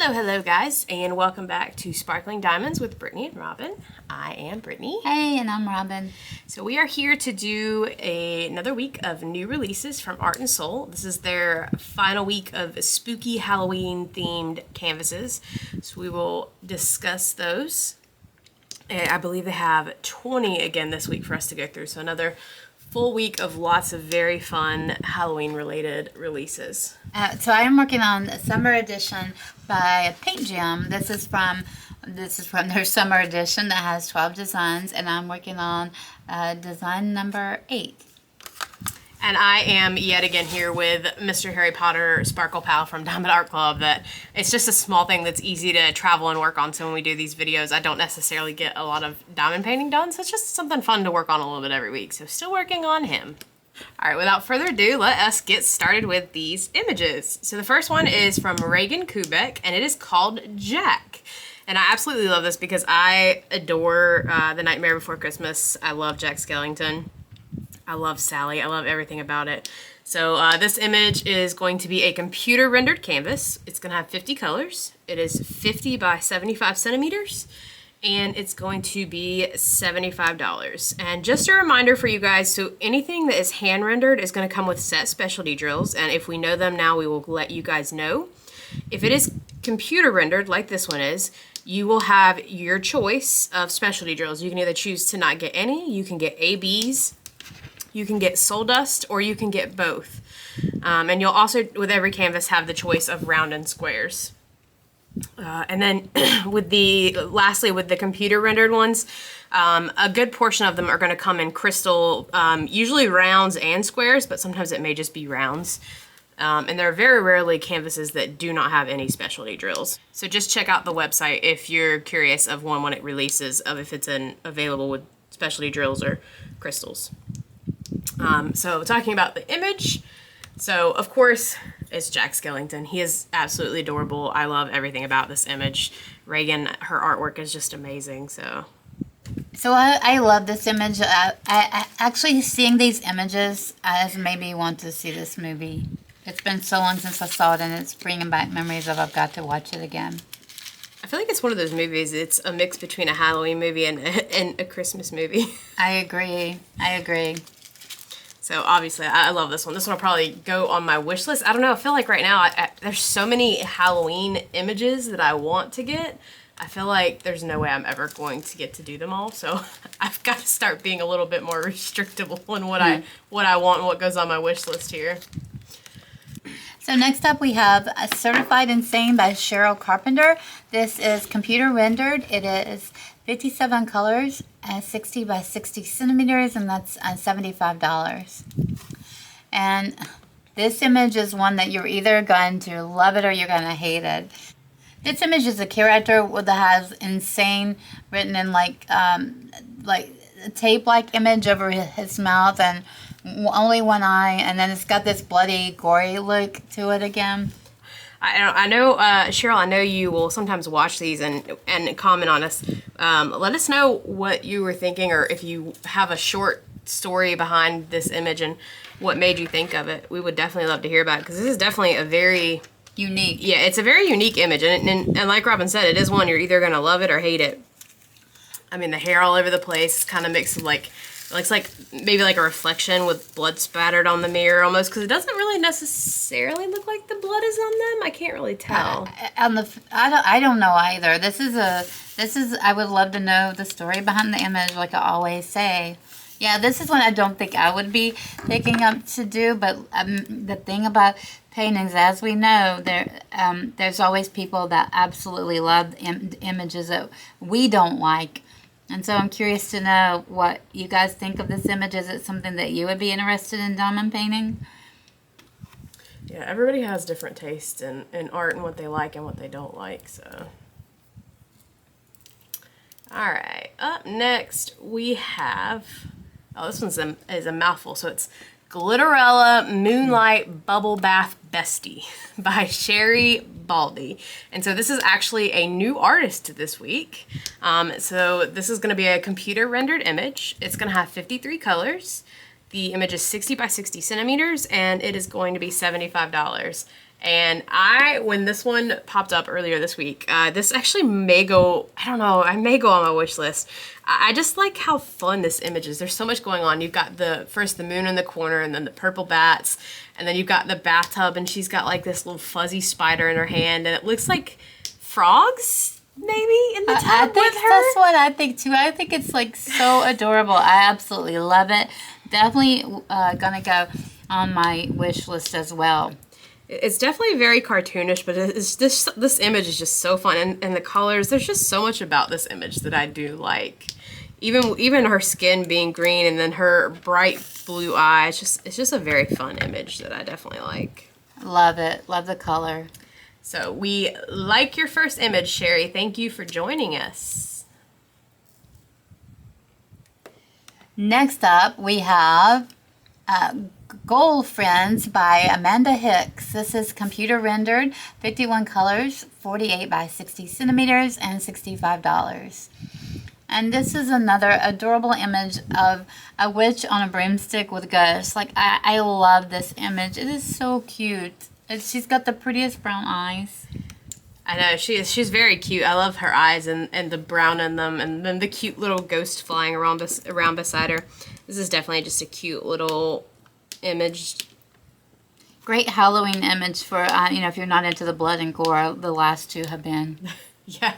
Hello guys, and welcome back to Sparkling Diamonds with Brittany and Robin. I am Brittany. Hey, and I'm Robin. So we are here to do another week of new releases from Art and Soul. This is their final week of spooky Halloween themed canvases. So we will discuss those. And I believe they have 20 again this week for us to go through. So another full week of lots of very fun Halloween related releases. So I am working on a summer edition by Paint Jam. This is from their summer edition that has 12 designs, and I'm working on design number 8. And I am yet again here with Mr. Harry Potter Sparkle Pal from Diamond Art Club. That it's just a small thing that's easy to travel and work on. So when we do these videos, I don't necessarily get a lot of diamond painting done. So it's just something fun to work on a little bit every week. So still working on him. All right, without further ado, let us get started with these images. So the first one is from Regan Kubecek, and it is called Jack. And I absolutely love this because I adore The Nightmare Before Christmas. I love Jack Skellington. I love Sally. I love everything about it. So this image is going to be a computer rendered canvas. It's going to have 50 colors. It is 50 by 75 centimeters. And it's going to be $75. And just a reminder for you guys, so anything that is hand rendered is going to come with set specialty drills. And if we know them now, we will let you guys know. If it is computer rendered, like this one is, you will have your choice of specialty drills. You can either choose to not get any, you can get ABs, you can get soul dust, or you can get both. And you'll also, with every canvas, have the choice of round and squares. And then lastly, with the computer rendered ones, a good portion of them are going to come in crystal, usually rounds and squares, but sometimes it may just be rounds. And there are very rarely canvases that do not have any specialty drills. So just check out the website if you're curious of one when it releases, of if it's available with specialty drills or crystals. So talking about the image, so of course it's Jack Skellington. He is absolutely adorable. I love everything about this image. Regan, her artwork is just amazing. So I love this image. I actually seeing these images has made me want to see this movie. It's been so long since I saw it, and it's bringing back memories of I've got to watch it again. I feel like it's one of those movies, it's a mix between a Halloween movie and a Christmas movie. I agree. So obviously, I love this one. This one will probably go on my wish list. I don't know, I feel like right now, there's so many Halloween images that I want to get. I feel like there's no way I'm ever going to get to do them all. So I've got to start being a little bit more restrictable in what I want and what goes on my wish list here. So next up we have Certified Insane by Cheryl Carpenter. This is computer rendered. It is 57 colors, 60 by 60 centimeters, and that's $75. And this image is one that you're either going to love it or you're going to hate it. This image is a character that has insane written in like a tape-like image over his mouth and only one eye, and then it's got this bloody, gory look to it again. I know, Cheryl, I know you will sometimes watch these and comment on us. Let us know what you were thinking, or if you have a short story behind this image and what made you think of it. We would definitely love to hear about it, because this is definitely a very unique. Yeah, it's a very unique image, and like Robin said, it is one you're either going to love it or hate it. I mean, the hair all over the place, kind of mixed with it looks like maybe like a reflection with blood spattered on the mirror almost, because it doesn't really necessarily look like the blood is on them. I can't really tell. I don't know either. This is I would love to know the story behind the image, like I always say. Yeah, this is one I don't think I would be picking up to do, but the thing about paintings, as we know, there's always people that absolutely love images that we don't like. And so I'm curious to know what you guys think of this image. Is it something that you would be interested in diamond painting? Yeah, everybody has different tastes in art and what they like and what they don't like, so. All right, up next we have, this one's is a mouthful, so it's Glitterella Moonlight Bubble Bath Bestie by Sherri, Baldy. And so this is actually a new artist this week. So this is going to be a computer rendered image. It's going to have 53 colors. The image is 60 by 60 centimeters, and it is going to be $75. And when this one popped up earlier this week, this actually may go, I don't know, I may go on my wish list. I just like how fun this image is. There's so much going on. You've got first the moon in the corner, and then the purple bats, and then you've got the bathtub, and she's got like this little fuzzy spider in her hand, and it looks like frogs maybe in the tub I think with her. that's what I think too. I think it's like so adorable. I absolutely love it. Definitely gonna go on my wish list as well. It's definitely very cartoonish, but this image is just so fun, and the colors. There's just so much about this image that I do like. Even her skin being green, and then her bright blue eye. It's just a very fun image that I definitely like. Love it. Love the color. So we like your first image, Sherri. Thank you for joining us. Next up, we have Ghoul Friends by Amanda Hicks. This is computer rendered, 51 colors, 48 by 60 centimeters, and $65. And this is another adorable image of a witch on a broomstick with ghosts. Like, I love this image. It is so cute. She's got the prettiest brown eyes. I know, she's very cute. I love her eyes and the brown in them, and then the cute little ghost flying around beside her. This is definitely just a cute little image. Great Halloween image for, if you're not into the blood and gore. The last two have been. Yeah.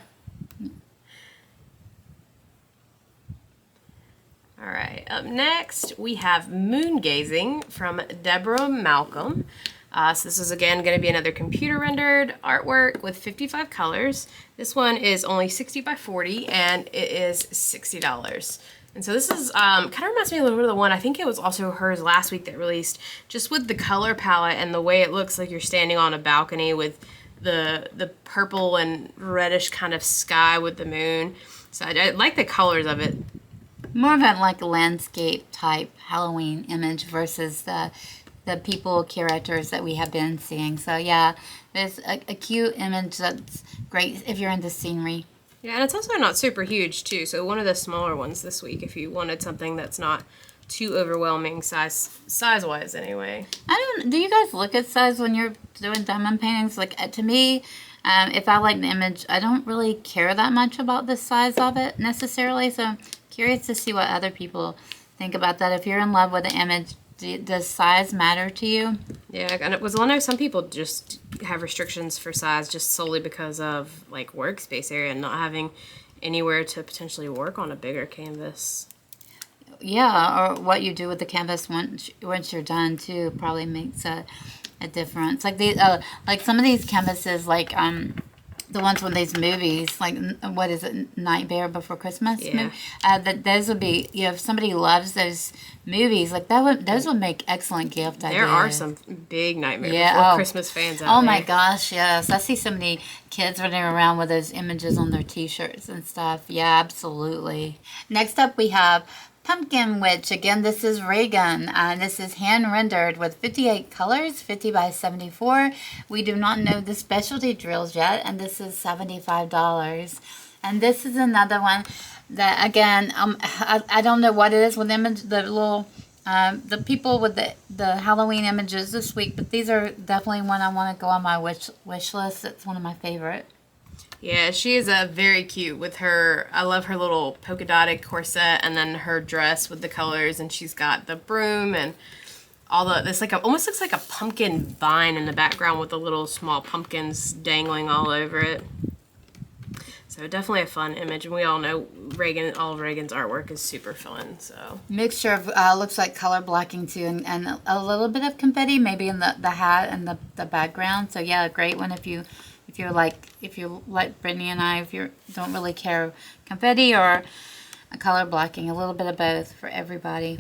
All right, up next we have Moon Gazing from Deborah Malcolm. So this is again going to be another computer rendered artwork with 55 colors. This one is only 60 by 40 and it is $60. And so this is kind of reminds me a little bit of the one, I think it was also hers last week that released, just with the color palette and the way it looks like you're standing on a balcony with the purple and reddish kind of sky with the moon. So I like the colors of it. More of a like landscape type Halloween image versus the people characters that we have been seeing. So yeah, there's a cute image that's great if you're into scenery. Yeah, and it's also not super huge too. So one of the smaller ones this week if you wanted something that's not too overwhelming size-wise anyway. Do you guys look at size when you're doing diamond paintings? Like to me, if I like the image, I don't really care that much about the size of it necessarily. So I'm curious to see what other people think about that. If you're in love with the image, does size matter to you? Yeah, and I know some people just have restrictions for size just solely because of like workspace area and not having anywhere to potentially work on a bigger canvas. Yeah, or what you do with the canvas once you're done too probably makes a difference. Like like some of these canvases, like the ones from these movies, like what is it, Nightmare Before Christmas? Yeah. That those would be, if somebody loves those movies, like those would make excellent gift ideas. There are some big Nightmare Before Christmas fans out there. Oh my gosh, yes! I see so many kids running around with those images on their T-shirts and stuff. Yeah, absolutely. Next up, we have Pumpkin Witch. Again, this is Regan. This is hand rendered with 58 colors, 50 by 74. We do not know the specialty drills yet, and this is $75. And this is another one that, again, I don't know what it is with the people with the Halloween images this week, but these are definitely one I want to go on my wish list. It's one of my favorite. Yeah, she is very cute with her. I love her little polka dotted corset and then her dress with the colors, and she's got the broom and all this almost looks like a pumpkin vine in the background with the little small pumpkins dangling all over it. So definitely a fun image, and we all know all of Regan's artwork is super fun. So mixture of looks like color blocking too, and a little bit of confetti maybe in the hat and the background. So yeah, a great one if you like Brittany and I, if you don't really care confetti or a color blocking, a little bit of both for everybody.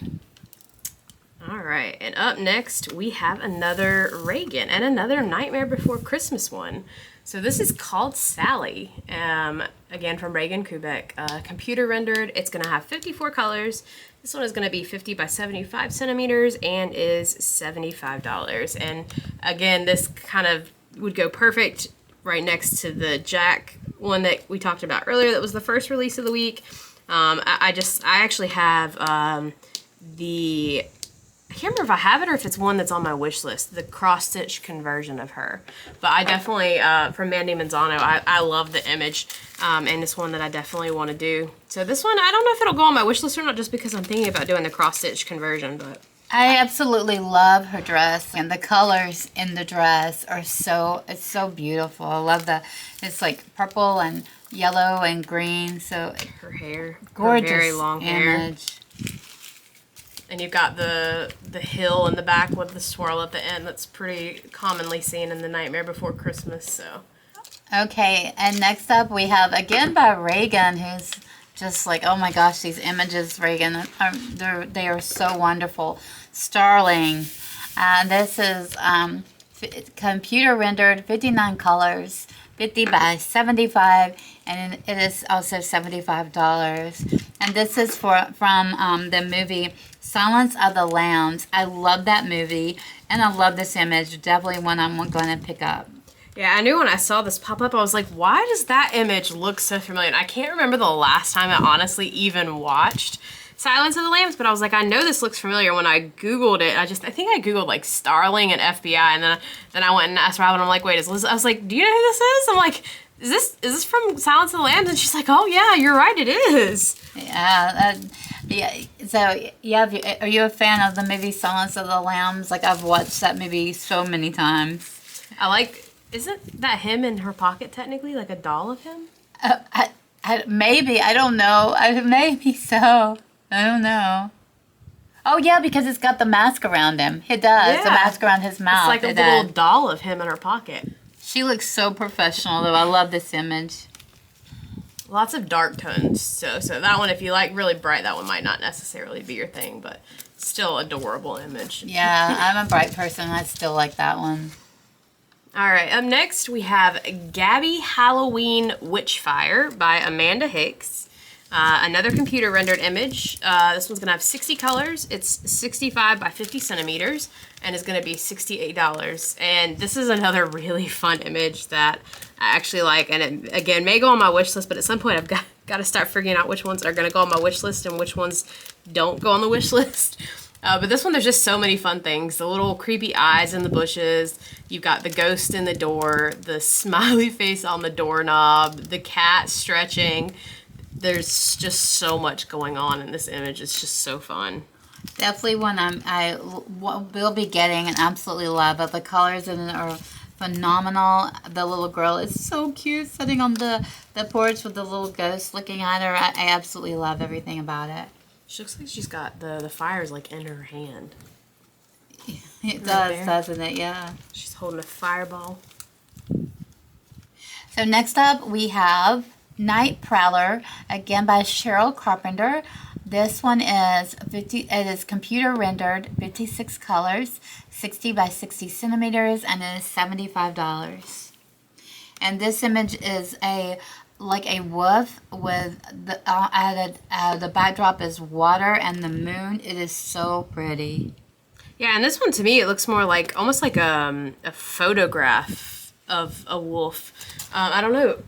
All right, and up next we have another Regan and another Nightmare Before Christmas one. So this is called Sally, again from Regan Kubecek, computer rendered. It's going to have 54 colors. This one is going to be 50 by 75 centimeters and is $75. And again, this kind of would go perfect right next to the Jack one that we talked about earlier. That was the first release of the week. I actually have the I can't remember if I have it or if it's one that's on my wish list, the cross-stitch conversion of her. But I definitely, from Mandy Manzano, I love the image, and it's one that I definitely want to do. So this one, I don't know if it'll go on my wish list or not, just because I'm thinking about doing the cross-stitch conversion, but... I absolutely love her dress, and the colors in the dress are it's so beautiful. I love it's like purple and yellow and green, so her hair, gorgeous, her very long image. Hair. And you've got the hill in the back with the swirl at the end. That's pretty commonly seen in The Nightmare Before Christmas, so. Okay, and next up we have, again by Regan, who's just like, oh my gosh, these images, Regan, they are so wonderful. Starling. This is computer rendered, 59 colors, 50 by 75, and it is also $75. And this is from the movie Silence of the Lambs. I love that movie, and I love this image. Definitely one I'm going to pick up. Yeah, I knew when I saw this pop up, I was like, why does that image look so familiar? And I can't remember the last time I honestly even watched Silence of the Lambs, but I was like, I know this looks familiar. When I Googled it, I think I Googled like Starling and FBI, and then I went and asked Robin, I'm like, wait, I was like, do you know who this is? I'm like, is this from Silence of the Lambs? And she's like, oh yeah, you're right, it is. Yeah, yeah. So yeah, are you a fan of the movie Silence of the Lambs? Like, I've watched that movie so many times. Isn't that him in her pocket technically, like a doll of him? Maybe, I don't know. Maybe so. I don't know. Oh yeah, because it's got the mask around him. It does. Yeah. The mask around his mouth. It's like a little doll of him in her pocket. She looks so professional, though. I love this image. Lots of dark tones. So that one, if you like really bright, that one might not necessarily be your thing, but still adorable image. Yeah, I'm a bright person. I still like that one. All right, up next we have Gabbie Halloween Witchfire by Amanda Hicks. Another computer rendered image. This one's gonna have 60 colors. It's 65 by 50 centimeters and is gonna be $68. And this is another really fun image that I actually like. And it, again, may go on my wish list, but at some point I've got to start figuring out which ones are gonna go on my wish list and which ones don't go on the wish list. But this one, there's just so many fun things. The little creepy eyes in the bushes. You've got the ghost in the door, the smiley face on the doorknob, the cat stretching. There's just so much going on in this image. It's just so fun. Definitely one I will be getting and absolutely love. But the colors in it are phenomenal. The little girl is so cute, sitting on the porch with the little ghost looking at her. I absolutely love everything about it. She looks like she's got the fires like in her hand. It does, doesn't it? Yeah. She's holding a fireball. So next up we have Night Prowler, again by Cheryl Carpenter. This one is it is computer rendered, 56 colors, 60 by 60 centimeters, and it is $75. And this image is like a wolf with the backdrop is water and the moon. It is so pretty. Yeah, and this one to me, it looks more like almost like a photograph of a wolf. I don't know.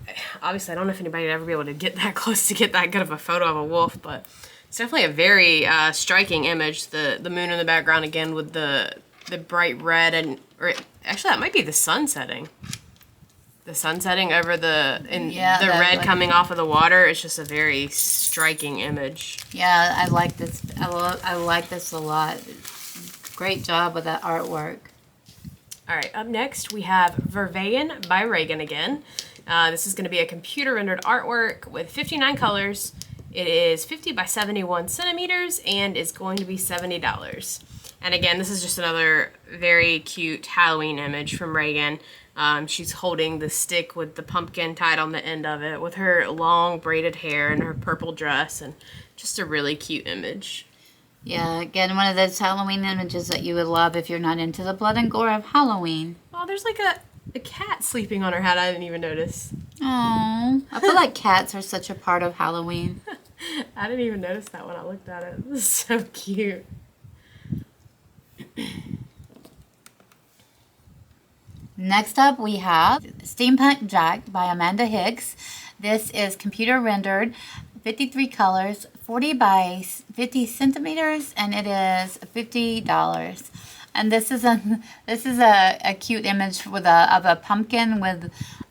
Obviously, I don't know if anybody would ever be able to get that close to get that good of a photo of a wolf, but it's definitely a very striking image. The moon in the background again with the bright red actually that might be the sun setting. The sun setting over the red coming off of the water. It's just a very striking image. Yeah, I like this. I like this a lot. Great job with that artwork. All right, up next we have Vervain by Regan again. This is going to be a computer rendered artwork with 59 colors. It is 50 by 71 centimeters and is going to be $70. And again, this is just another very cute Halloween image from Regan. She's holding the stick with the pumpkin tied on the end of it with her long braided hair and her purple dress, and just a really cute image. Yeah, again, one of those Halloween images that you would love if you're not into the blood and gore of Halloween. Oh, there's like a cat sleeping on her head. I didn't even notice. Oh, I feel like cats are such a part of Halloween. I didn't even notice that when I looked at it. This is so cute. Next up, we have Steampunk Jack by Amanda Hicks. This is computer rendered, 53 colors, 40 by 50 centimeters, and it is $50. And this is a cute image with of a pumpkin with,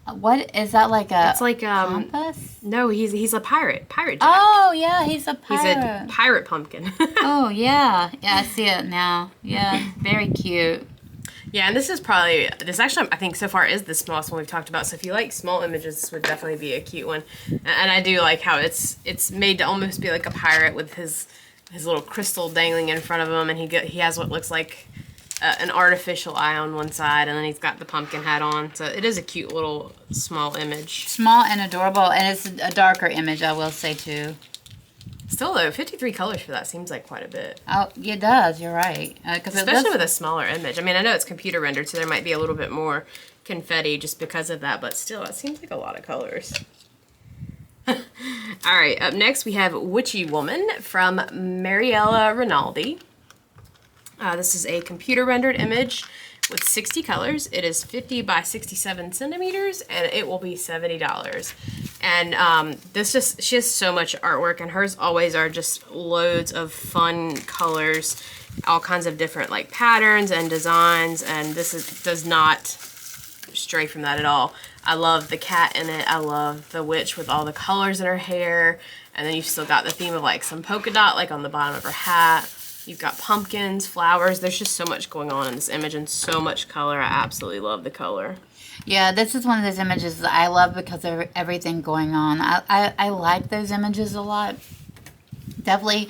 what is that, like a, it's like compass? No, he's a pirate jack. Oh yeah, he's a pirate. He's a pirate pumpkin. Oh yeah, I see it now. Yeah, very cute. Yeah, and this actually, I think so far is the smallest one we've talked about. So if you like small images, this would definitely be a cute one. And I do like how it's made to almost be like a pirate with his little crystal dangling in front of him, and he has what looks like an artificial eye on one side, and then he's got the pumpkin hat on. So it is a cute little small image. Small and adorable, and it's a darker image, I will say too. Still though, 53 colors for that seems like quite a bit. Oh, it does. You're right. Especially with a smaller image. I mean, I know it's computer rendered, so there might be a little bit more confetti just because of that, but still, it seems like a lot of colors. All right, up next we have Witchy Woman from Mariella Rinaldi. This is a computer rendered image with 60 colors. It is 50 by 67 centimeters, and it will be $70. And she has so much artwork, and hers always are just loads of fun colors, all kinds of different like patterns and designs, and does not stray from that at all. I love the cat in it. I love the witch with all the colors in her hair, and then you've still got the theme of like some polka dot like on the bottom of her hat. You've got pumpkins, flowers. There's just so much going on in this image and so much color. I absolutely love the color. Yeah, this is one of those images that I love because of everything going on. I like those images a lot. Definitely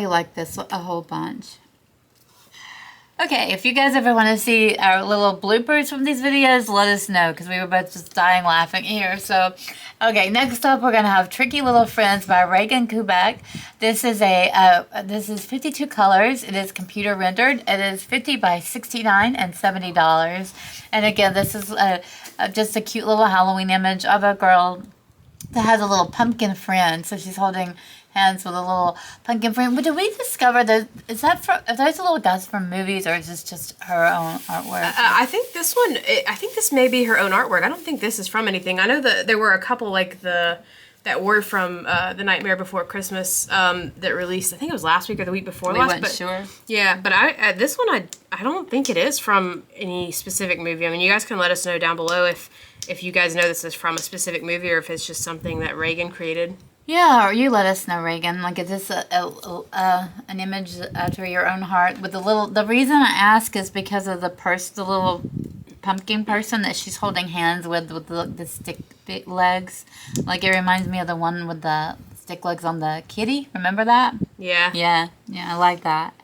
like this a whole bunch. Okay, if you guys ever want to see our little bloopers from these videos, let us know, because we were both just dying laughing here. So, okay, next up we're going to have Tricky Little Friends by Regan Kubecek. This is 52 colors. It is computer rendered. It is 50 by 69 and $70. And again, this is just a cute little Halloween image of a girl that has a little pumpkin friend. So she's holding hands with a little pumpkin friend. But did we discover that are those little guys from movies, or is this just her own artwork? I think this may be her own artwork. I don't think this is from anything. I know that there were a couple like that were from The Nightmare Before Christmas that released. I think it was last week or the week before last. We weren't sure. Yeah, but this one I don't think it is from any specific movie. I mean, you guys can let us know down below if you guys know this is from a specific movie or if it's just something that Regan created. Yeah, or you let us know, Regan. Like, is this an image after your own heart with the reason I ask is because of the little pumpkin person that she's holding hands with the stick legs. Like, it reminds me of the one with the stick legs on the kitty. Remember that? Yeah. Yeah, I like that.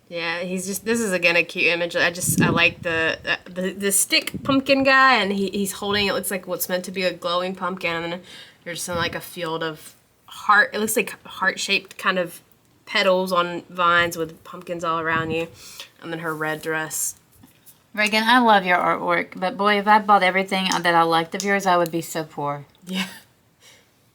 Yeah, this is again a cute image. I like the stick pumpkin guy, and he's holding, it looks like what's meant to be a glowing pumpkin, and then you're just in like a field of heart. It looks like heart-shaped kind of petals on vines with pumpkins all around you, and then her red dress. Regan, I love your artwork, but boy, if I bought everything that I liked of yours, I would be so poor. Yeah.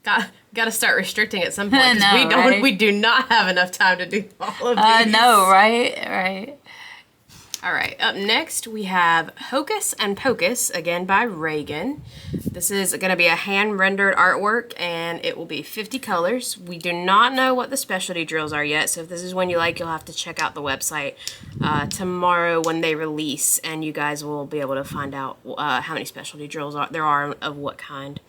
Got to start restricting at some point, because we do not have enough time to do all of these. I know, right? All right, up next we have Hocus and Pocus, again by Regan. This is going to be a hand-rendered artwork, and it will be 50 colors. We do not know what the specialty drills are yet, so if this is one you like, you'll have to check out the website tomorrow when they release, and you guys will be able to find out how many specialty drills there are of what kind.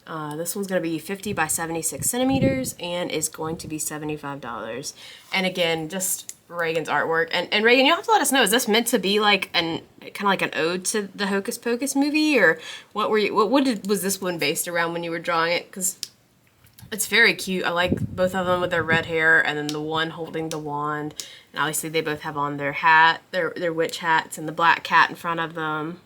This one's going to be 50 by 76 centimeters and is going to be $75. And again, just Regan's artwork. And Regan, you'll have to let us know, is this meant to be like kind of like an ode to the Hocus Pocus movie, or was this one based around when you were drawing it? Because it's very cute. I like both of them with their red hair, and then the one holding the wand. And obviously they both have on their hat, their witch hats, and the black cat in front of them.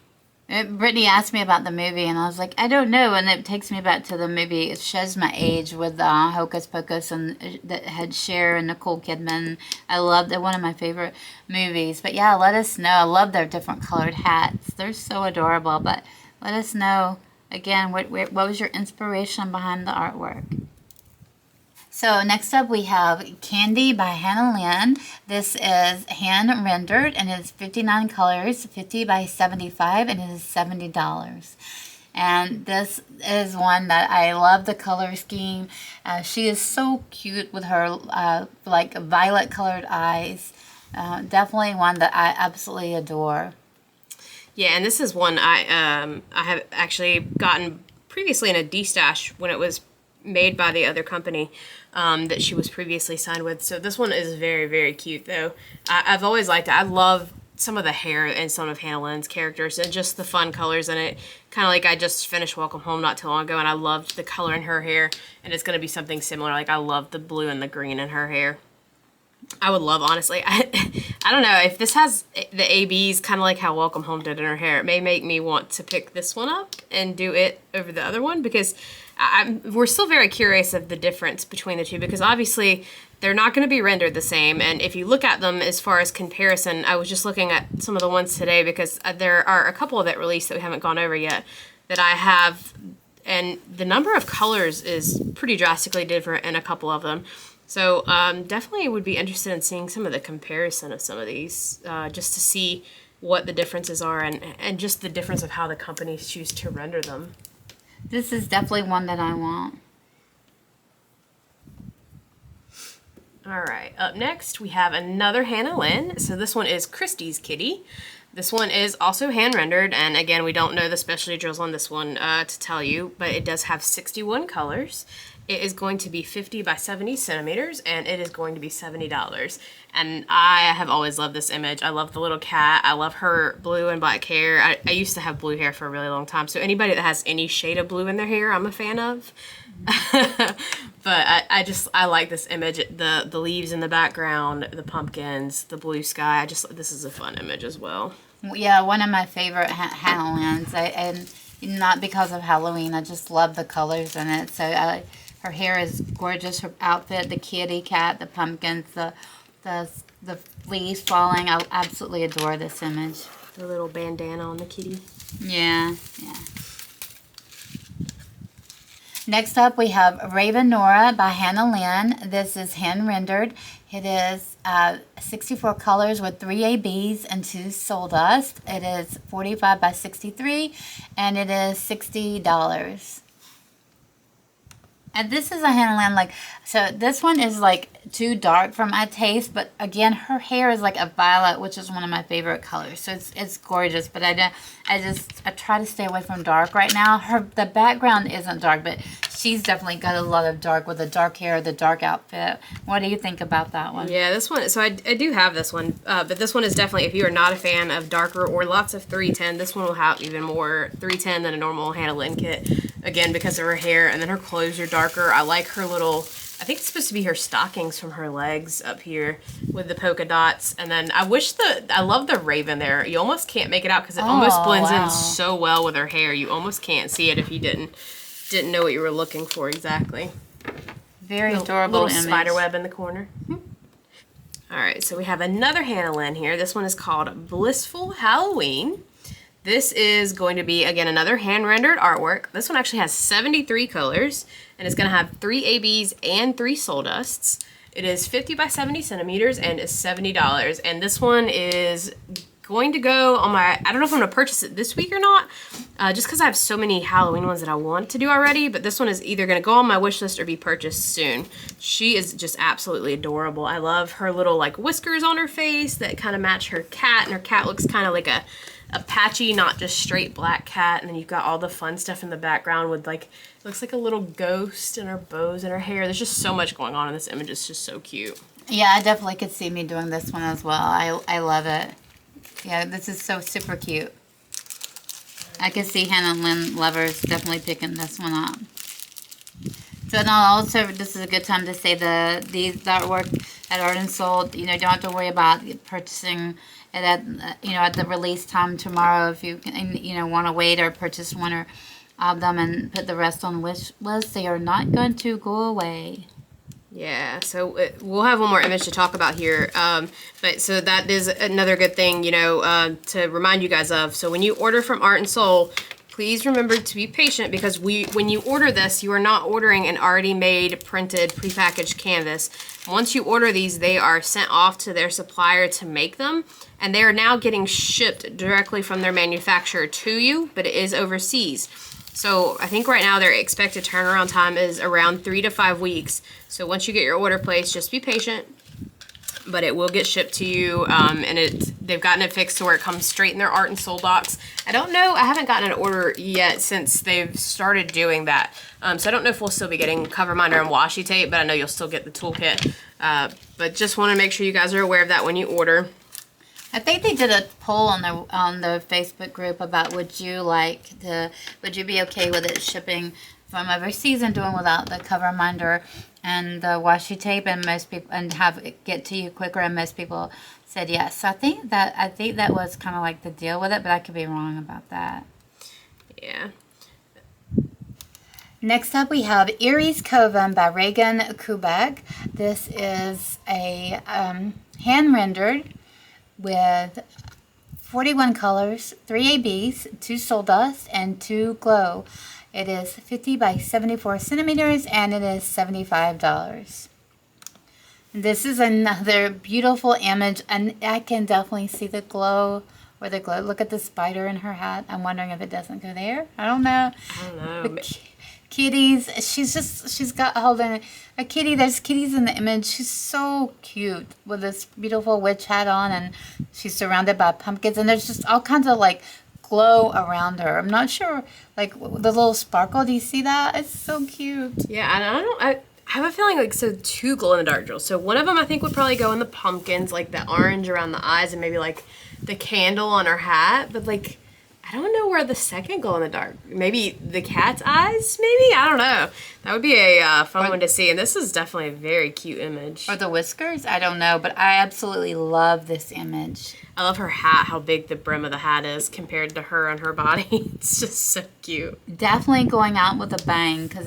Brittany asked me about the movie, and I was like, I don't know. And it takes me back to the movie. It shows my age with Hocus Pocus, and that had Cher and Nicole Kidman. I loved it. One of my favorite movies. But yeah, let us know. I love their different colored hats. They're so adorable. But let us know, again, what was your inspiration behind the artwork? So next up we have Candi by Hannah Lynn. This is hand rendered, and it's 59 colors, 50 by 75, and it is $70. And this is one that I love the color scheme. She is so cute with her like violet colored eyes. Definitely one that I absolutely adore. Yeah, and this is one I have actually gotten previously in a D-stash when it was made by the other company that she was previously signed with. So this one is very, very cute, though. I've always liked it. I love some of the hair in some of Hannah Lynn's characters and just the fun colors in it. Kind of like I just finished Welcome Home not too long ago, and I loved the color in her hair, and it's going to be something similar. Like, I love the blue and the green in her hair. I would love, honestly, I don't know, if this has the ABs kind of like how Welcome Home did in her hair, it may make me want to pick this one up and do it over the other one, because we're still very curious of the difference between the two, because obviously they're not going to be rendered the same. And if you look at them as far as comparison, I was just looking at some of the ones today, because there are a couple that released that we haven't gone over yet that I have, and the number of colors is pretty drastically different in a couple of them. So definitely would be interested in seeing some of the comparison of some of these, just to see what the differences are, and just the difference of how the companies choose to render them. This is definitely one that I want. All right, up next we have another Hannah Lynn. So this one is Kristy's kitty. This one is also hand rendered, and again, we don't know the specialty drills on this one to tell you, but it does have 61 colors. It is going to be 50 by 70 centimeters, and it is going to be $70. And I have always loved this image. I love the little cat. I love her blue and black hair. I used to have blue hair for a really long time, so anybody that has any shade of blue in their hair, I'm a fan of. But I like this image. The leaves in the background, the pumpkins, the blue sky. This is a fun image as well. Yeah, one of my favorite Hannah Lynn's, and not because of Halloween. I just love the colors in it. So her hair is gorgeous. Her outfit, the kitty cat, the pumpkins, the leaves falling. I absolutely adore this image. The little bandana on the kitty. Yeah. Next up, we have Ravenora by Hannah Lynn. This is hand rendered. It is 64 colors with 3 ABs and 2 soul dust. It is 45 by 63, and it is $60. And this is a Hannah Lynn, so this one is too dark for my taste, but again, her hair is like a violet, which is one of my favorite colors. So it's gorgeous, but I try to stay away from dark right now. The background isn't dark, but she's definitely got a lot of dark with the dark hair, the dark outfit. What do you think about that one? Yeah, this one, so I do have this one, but this one is definitely, if you are not a fan of darker or lots of 310, this one will have even more 310 than a normal Hannah Lynn kit. Again, because of her hair, and then her clothes are darker. I like her little, I think it's supposed to be her stockings from her legs up here with the polka dots. And then I love the raven there. You almost can't make it out because it almost blends in so well with her hair. You almost can't see it if you didn't know what you were looking for exactly. Very adorable little image. Spider web in the corner. All right, so we have another Hannah Lynn here. This one is called Blissful Halloween. This is going to be, again, another hand-rendered artwork. This one actually has 73 colors, and it's going to have 3 ABs and 3 soul dusts. It is 50 by 70 centimeters and is $70. And this one is going to go on my, I don't know if I'm going to purchase it this week or not, just because I have so many Halloween ones that I want to do already, but this one is either going to go on my wish list or be purchased soon. She is just absolutely adorable. I love her little, whiskers on her face that kind of match her cat, and her cat looks kind of like a patchy, not just straight black cat, and then you've got all the fun stuff in the background with looks like a little ghost and her bows in her hair. There's just so much going on in this image. It's just so cute. Yeah, I definitely could see me doing this one as well. I love it. Yeah, this is so super cute. I could see Hannah Lynn lovers definitely picking this one up. So now also, this is a good time to say the artwork at Art and Soul, you don't have to worry about purchasing it at the release time tomorrow. If you want to wait or purchase one of them and put the rest on the wish list, they are not going to go away. Yeah, so we'll have one more image to talk about here, but so that is another good thing, to remind you guys of. So when you order from Art and Soul, please remember to be patient, because when you order this, you are not ordering an already made, printed, prepackaged canvas. Once you order these, they are sent off to their supplier to make them, and they are now getting shipped directly from their manufacturer to you, but it is overseas. So I think right now their expected turnaround time is around 3 to 5 weeks. So once you get your order placed, just be patient. But it will get shipped to you, and they've gotten it fixed to where it comes straight in their art and soul docs. I don't know, I haven't gotten an order yet since they've started doing that. So I don't know if we'll still be getting cover minder and washi tape, but I know you'll still get the toolkit. But just want to make sure you guys are aware of that when you order. I think they did a poll on the Facebook group about would you be okay with it shipping from overseas and doing without the cover minder and the washi tape, and most people, and have it get to you quicker, and most people said yes. So I think that was kind of like the deal with it, but I could be wrong about that. Yeah. Next up, we have Eeries Coven by Regan Kubecek. This is a hand-rendered with 41 colors, 3 ABs, 2 soul dust, and 2 glow. It is 50 by 74 centimeters, and it is $75. This is another beautiful image, and I can definitely see the glow. Look at the spider in her hat. I'm wondering if it doesn't go there. I don't know. Kitties. She's got holding a kitty. There's kitties in the image. She's so cute with this beautiful witch hat on, and she's surrounded by pumpkins, and there's just all kinds of like glow around her. I'm not sure, like the little sparkle. Do you see that? It's so cute. Yeah, and I have a feeling like, so 2 glow in the dark jewels. So one of them I think would probably go in the pumpkins, like the orange around the eyes, and maybe like the candle on her hat. But like, I don't know where the second glow in the dark. Maybe the cat's eyes. Maybe, I don't know. That would be a fun one to see. And this is definitely a very cute image. Or the whiskers. I don't know, but I absolutely love this image. I love her hat, how big the brim of the hat is compared to her and her body. It's just so cute. Definitely going out with a bang, because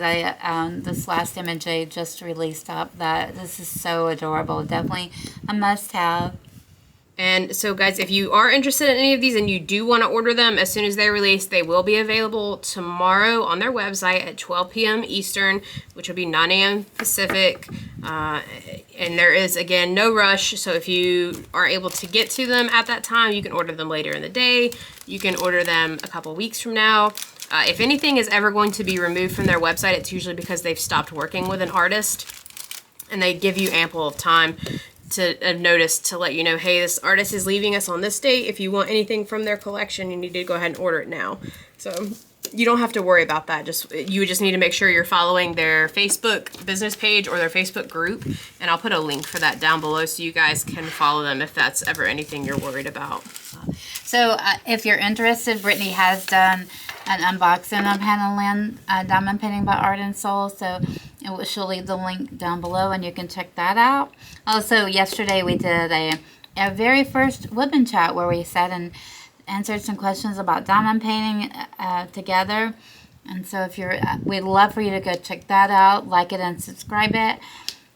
this last image I just released up, that this is so adorable. Definitely a must-have. And so guys, if you are interested in any of these and you do want to order them, as soon as they're released, they will be available tomorrow on their website at 12 p.m. Eastern, which will be 9 a.m. Pacific. And there is, again, no rush. So if you are able to get to them at that time, you can order them later in the day. You can order them a couple weeks from now. If anything is ever going to be removed from their website, it's usually because they've stopped working with an artist, and they give you ample of time to notice to let you know, hey, this artist is leaving us on this date. If you want anything from their collection, you need to go ahead and order it now. So you don't have to worry about that. You just need to make sure you're following their Facebook business page or their Facebook group, and I'll put a link for that down below so you guys can follow them if that's ever anything you're worried about. So if you're interested, Brittany has done an unboxing of Hannah Lynn Diamond Painting by Art and Soul, so she'll leave the link down below and you can check that out. Also, yesterday we did a very first woodman chat where we sat and answered some questions about diamond painting together. And so we'd love for you to go check that out, like it and subscribe it.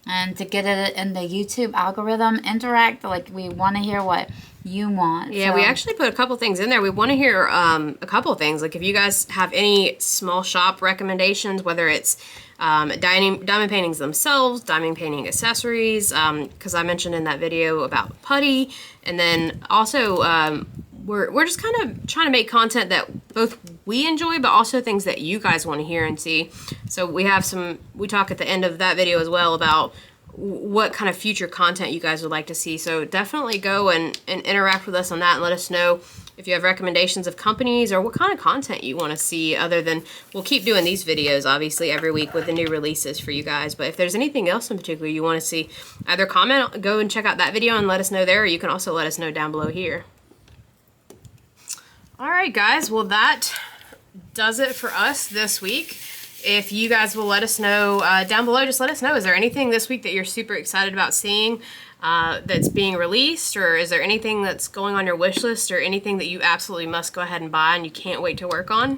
And to get it in the YouTube algorithm, interact, like we want to hear what you want. Yeah, we actually put a couple things in there. We want to hear a couple things. Like if you guys have any small shop recommendations, whether it's diamond paintings themselves, diamond painting accessories, because I mentioned in that video about putty. And then also we're just kind of trying to make content that both we enjoy, but also things that you guys want to hear and see. So we talk at the end of that video as well about what kind of future content you guys would like to see. So definitely go and interact with us on that and let us know if you have recommendations of companies or what kind of content you want to see, other than we'll keep doing these videos obviously every week with the new releases for you guys. But if there's anything else in particular you want to see, either comment, go and check out that video and let us know there, or you can also let us know down below here. All right, guys. Well, that does it for us this week. If you guys will let us know down below, just let us know. Is there anything this week that you're super excited about seeing that's being released? Or is there anything that's going on your wish list, or anything that you absolutely must go ahead and buy and you can't wait to work on?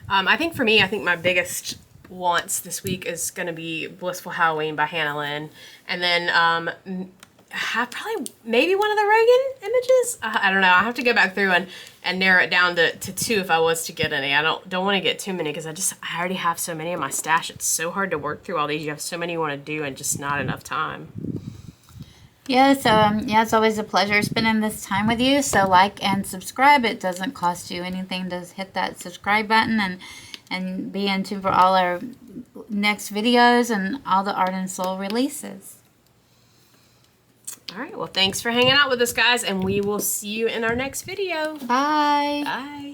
I think for me, my biggest wants this week is going to be Blissful Halloween by Hannah Lynn. And then probably maybe one of the Regan images. I don't know. I have to go back through and narrow it down to 2 if I was to get any. I don't want to get too many because I already have so many in my stash. It's so hard to work through all these. You have so many you want to do and just not enough time. Yeah, so yeah, it's always a pleasure spending this time with you. So like and subscribe. It doesn't cost you anything to hit that subscribe button and be in tune for all our next videos and all the Art and Soul releases. All right, well, thanks for hanging out with us, guys, and we will see you in our next video. Bye. Bye.